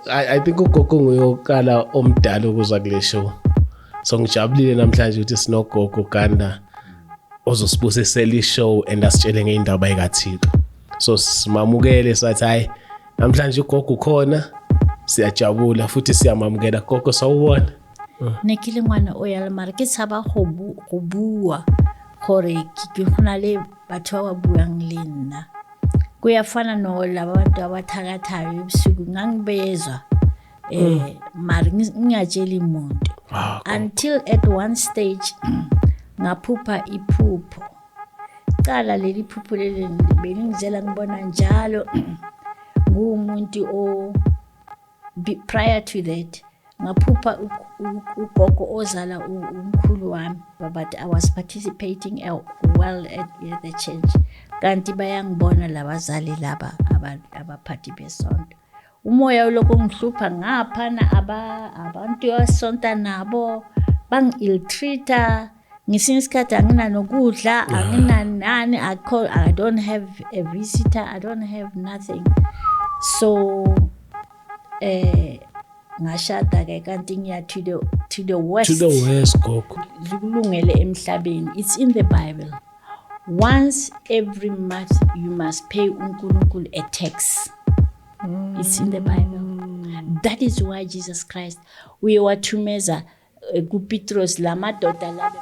I think ugogo nguyokala omdala ukuza kule show. So ngijabulile namhlanje ukuthi sinogogo Ganda ozosibusisela ishow and asitshele ngeindaba ekaThixo. So simamukele sathi hayi namhlanje ugogo ukhona siyajabula futhi siyamamukela gogo sawubona. Ne ke le ngwana o ya le mara ke tshaba go bua gore ke gona le batho ba buang le nna. Kuyafana no laba bantu abathakathayo ebusuku ngangibezwa mara ngiyatshela umuntu until at one stage ngaphupha iphupho. Cala leli phupho leli belingizela ngibona njalo ngumuntu prior to that ngaphupha ugogo ozala umkhulu wami but I was participating well at the church kanti bayangibona labazali laba abaphathi besonto. Umoya lokho ngihlupha ngaphana abantu yasonta nabo bang-ill-treata ngesinye isikhathi angina nokudla angina nani I don't have a visitor, I don't have nothing. So ngashada ke kanti ngiya to the west. To the west gogo. Zikulungele emhlabeni. It's in the Bible. Once every month you must pay uNkulunkulu a tax. It's in the Bible. That is why Jesus Christ uyewathumeza kuPetros lamadoda labe